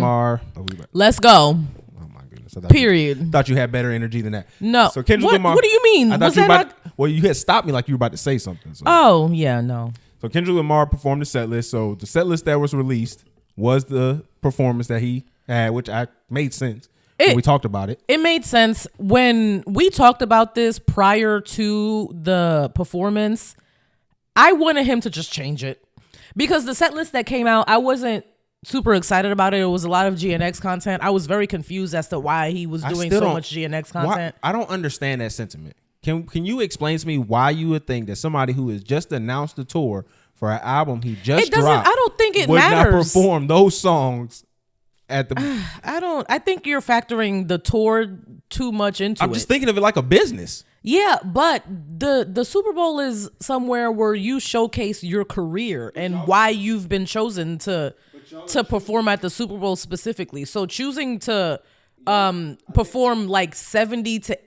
Lamar. Let's go. Oh my goodness. Period. Thought you had better energy than that. No. So Kendrick Lamar. What do you mean? I thought you about. Well, you had stopped me like you were about to say something. So. Oh yeah, no. So Kendrick Lamar performed the set list. So the set list that was released was the performance that he had, which made sense. When we talked about it. It made sense when we talked about this prior to the performance. I wanted him to just change it because the set list that came out, I wasn't super excited about it. It was a lot of GNX content. I was very confused as to why he was doing so much GNX content. I don't understand that sentiment. Can you explain to me why you would think that somebody who has just announced the tour for an album he just dropped, I don't think it would matters. not perform those songs at the? I think you're factoring the tour too much into it. I'm just thinking of it like a business. Yeah, but the Super Bowl is somewhere where you showcase your career and why you've been chosen to perform at the Super Bowl specifically. So choosing to perform like 70 to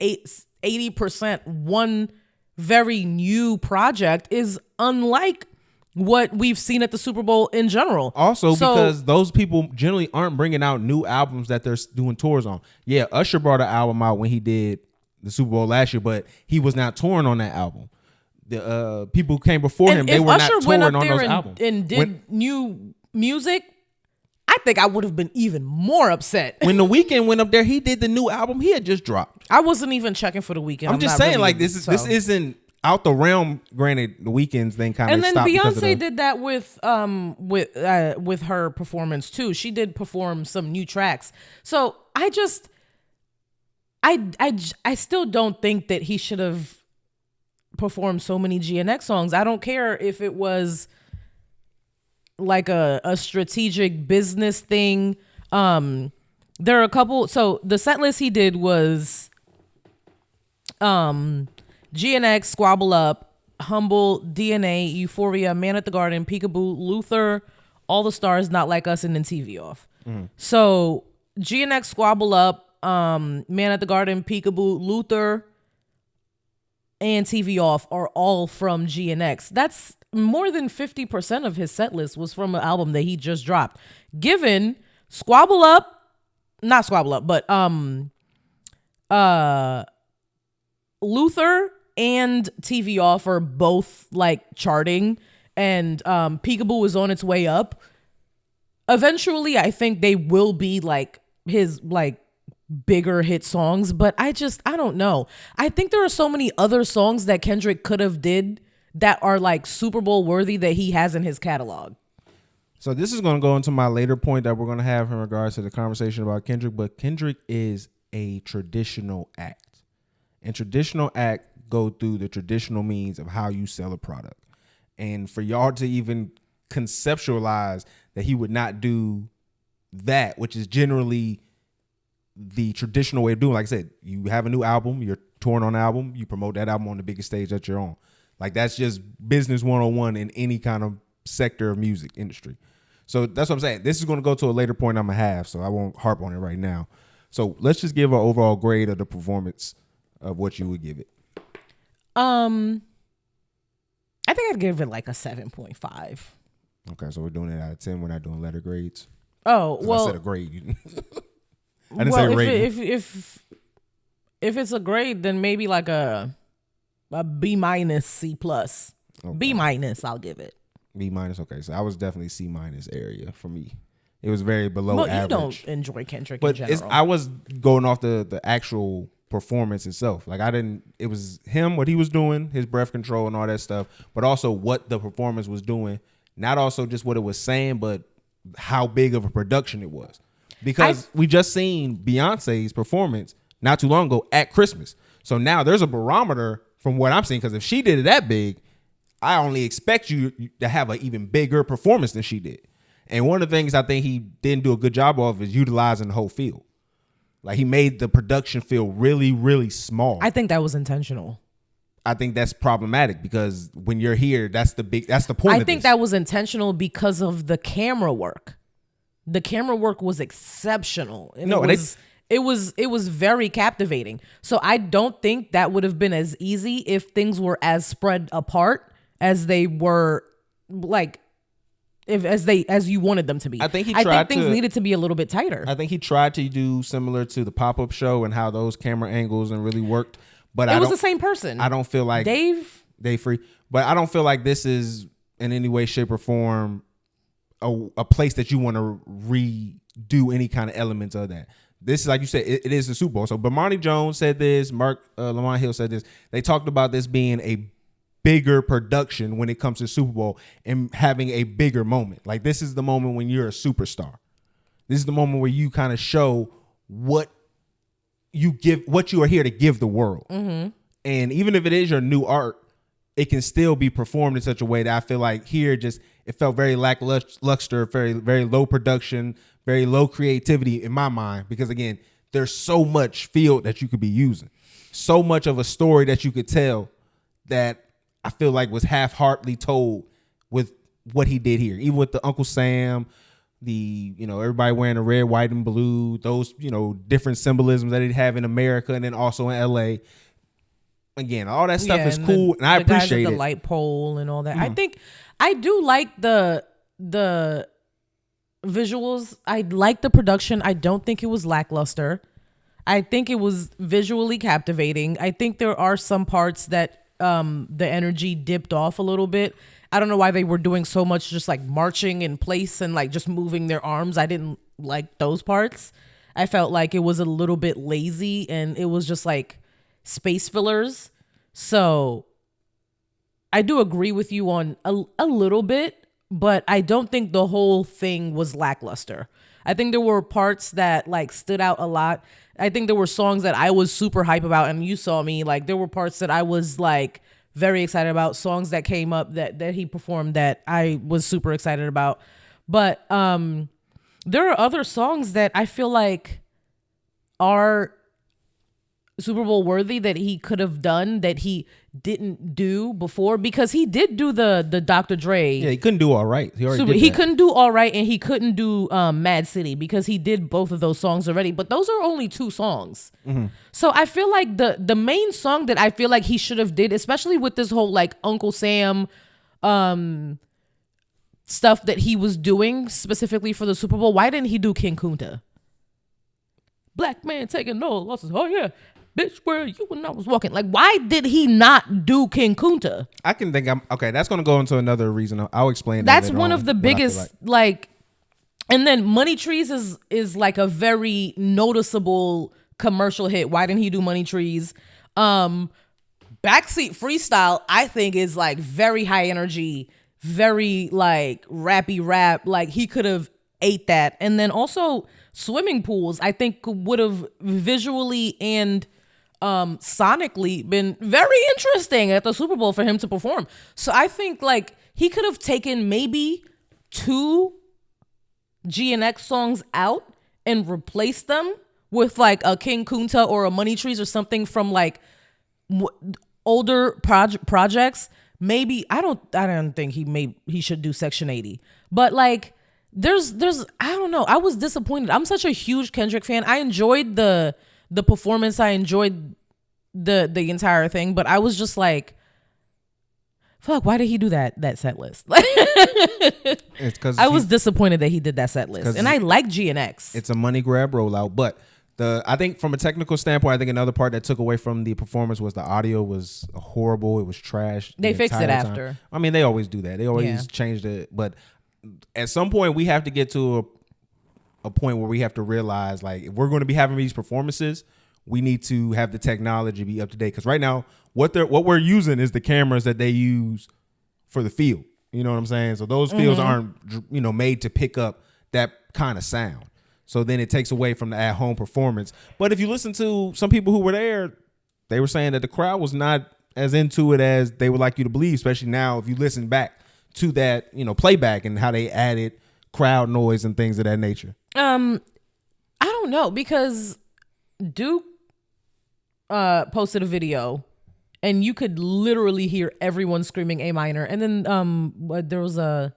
80% one very new project is unlike what we've seen at the Super Bowl in general. Also, because those people generally aren't bringing out new albums that they're doing tours on. Yeah, Usher brought an album out when he did the Super Bowl last year, but he was not touring on that album. The people who came before him, they were Usher not touring on those and, albums. And did new music, I think I would have been even more upset. When The Weeknd went up there, he did the new album he had just dropped. I wasn't even checking for The Weeknd. I'm just saying, really, like this isn't out the realm. Granted, The Weeknd's thing kind of stopped. And then Beyonce did that with her performance too. She did perform some new tracks. So I still don't think that he should have performed so many GNX songs. I don't care if it was like a strategic business thing. There are a couple. So the set list he did was GNX, Squabble Up, Humble, DNA, Euphoria, Man at the Garden, Peekaboo, Luther, All the Stars, Not Like Us, and then TV Off. So GNX, Squabble Up, Man at the Garden, Peekaboo, Luther, and TV Off are all from GNX. That's more than 50% of his set list was from an album that he just dropped. Given Squabble Up, not Squabble Up, but Luther and TV Off are both like charting, and Peekaboo is on its way up. Eventually, I think they will be like his like bigger hit songs, but I don't know. I think there are so many other songs that Kendrick could have did that are like Super Bowl worthy that he has in his catalog. So this is going to go into my later point that we're going to have in regards to the conversation about Kendrick, but Kendrick is a traditional act, and traditional act go through the traditional means of how you sell a product. And for y'all to even conceptualize that he would not do that, which is generally the traditional way of doing, like I said, you have a new album, you're touring on an album, you promote that album on the biggest stage that you're on. Like that's just business 101 in any kind of sector of music industry. So that's what I'm saying. This is going to go to a later point I'm going to have, so I won't harp on it right now. So let's just give an overall grade of the performance of what you would give it. I think I'd give it like a 7.5. Okay, so we're doing it out of 10. We're not doing letter grades. Oh, well. I said a grade. I didn't say rating. If it's a grade, then maybe like a B minus, C plus. Okay. B minus, I'll give it. B minus, okay. So I was definitely C minus area for me. It was very below average. You don't enjoy Kendrick but in general. I was going off the actual performance itself. Like it was him, what he was doing, his breath control and all that stuff, but also what the performance was doing. Not also just what it was saying, but how big of a production it was. Because we just seen Beyonce's performance not too long ago at Christmas. So now there's a barometer from what I'm seeing, because if she did it that big, I only expect you to have an even bigger performance than she did. And one of the things I think he didn't do a good job of is utilizing the whole field. Like he made the production feel really, really small. I think that was intentional. I think that's problematic because when you're here, that's the point. I think that was intentional because of the camera work. The camera work was exceptional. And it was very captivating. So I don't think that would have been as easy if things were as spread apart as they were, like as you wanted them to be. I think things needed to be a little bit tighter. I think he tried to do similar to the pop-up show and how those camera angles and really worked. But it was the same person. I don't feel like Dave Free, but I don't feel like this is in any way, shape, or form a place that you want to redo any kind of elements of that. This is, like you said, it is the Super Bowl. So Bomani Jones said this. Mark Lamont Hill said this. They talked about this being a bigger production when it comes to Super Bowl and having a bigger moment. Like, this is the moment when you're a superstar. This is the moment where you kind of show what you are here to give the world. Mm-hmm. And even if it is your new art, it can still be performed in such a way that I feel like here it felt very lackluster, very, very low production, very low creativity in my mind. Because again, there's so much field that you could be using, so much of a story that you could tell that I feel like was half-heartedly told with what he did here. Even with the Uncle Sam, everybody wearing the red, white, and blue, those, different symbolisms that they have in America and then also in LA. Again, all that stuff is cool, and I appreciate the it. Light pole and all that. I think I do like the visuals. I like the production. I don't think it was lackluster. I think it was visually captivating. I think there are some parts that the energy dipped off a little bit. I don't know why they were doing so much just like marching in place and like just moving their arms. I didn't like those parts. I felt like it was a little bit lazy and it was just like space fillers. So I do agree with you on a little bit, but I don't think the whole thing was lackluster. I think there were parts that like stood out a lot. I think there were songs that I was super hype about, and you saw me, like there were parts that I was like very excited about, songs that came up that he performed that I was super excited about. But there are other songs that I feel like are Super Bowl worthy that he could have done that he didn't do before, because he did do the Dr. Dre. Yeah, he couldn't do All Right. He couldn't do All Right, and he couldn't do Mad City because he did both of those songs already. But those are only 2 songs. Mm-hmm. So I feel like the main song that I feel like he should have did, especially with this whole like Uncle Sam stuff that he was doing specifically for the Super Bowl, why didn't he do King Kunta? Black man taking no losses. Oh yeah. Bitch, where you when I was walking. Like, why did he not do King Kunta? I can think okay, that's going to go into another reason. I'll explain that. That's one of the biggest, like, and then Money Trees is like a very noticeable commercial hit. Why didn't he do Money Trees? Backseat Freestyle, I think, is like very high energy, very like rappy rap. Like, he could have ate that. And then also Swimming Pools, I think, would have visually and sonically been very interesting at the Super Bowl for him to perform. So I think like he could have taken maybe 2 GNX songs out and replaced them with like a King Kunta or a Money Trees or something from like older projects. Maybe I don't think he should do Section 80, but like there's I don't know. I was disappointed. I'm such a huge Kendrick fan. I enjoyed the performance. I enjoyed the entire thing, but I was just like, fuck, why did he do that set list? It's because I was disappointed that he did that set list. And I like GNX. It's a money grab rollout, but I think from a technical standpoint, I think another part that took away from the performance was the audio was horrible. It was trash. They fixed it after. I mean, they always do that. They always changed it, but at some point we have to get to a point where we have to realize, like, if we're going to be having these performances, we need to have the technology be up to date. Because right now, what we're using is the cameras that they use for the field. You know what I'm saying? So those fields aren't, made to pick up that kind of sound. So then it takes away from the at-home performance. But if you listen to some people who were there, they were saying that the crowd was not as into it as they would like you to believe, especially now if you listen back to that, playback and how they added crowd noise and things of that nature. I don't know, because Duke posted a video and you could literally hear everyone screaming A minor. And then there was a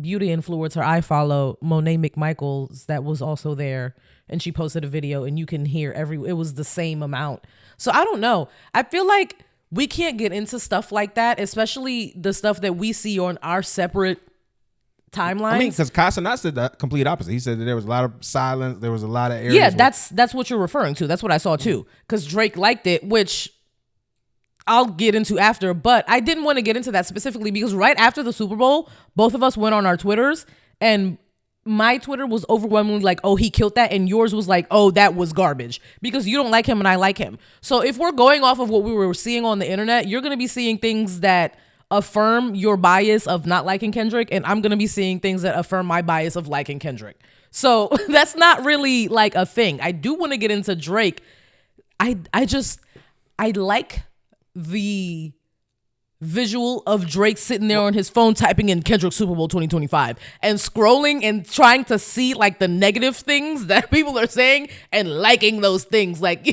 beauty influencer I follow, Monet McMichaels, that was also there, and she posted a video and you can hear it was the same amount. So I don't know. I feel like we can't get into stuff like that, especially the stuff that we see on our separate timelines. I mean, because Casanat said the complete opposite. He said that there was a lot of silence. There was a lot of areas. Yeah, that's what you're referring to. That's what I saw too. Because Drake liked it, which I'll get into after. But I didn't want to get into that specifically because right after the Super Bowl, both of us went on our Twitters, and my Twitter was overwhelmingly like, oh, he killed that. And yours was like, oh, that was garbage because you don't like him and I like him. So if we're going off of what we were seeing on the internet, you're going to be seeing things that affirm your bias of not liking Kendrick, and I'm going to be seeing things that affirm my bias of liking Kendrick. So that's not really like a thing. I do want to get into Drake. I like the visual of Drake sitting there on his phone typing in Kendrick Super Bowl 2025 and scrolling and trying to see like the negative things that people are saying and liking those things. Like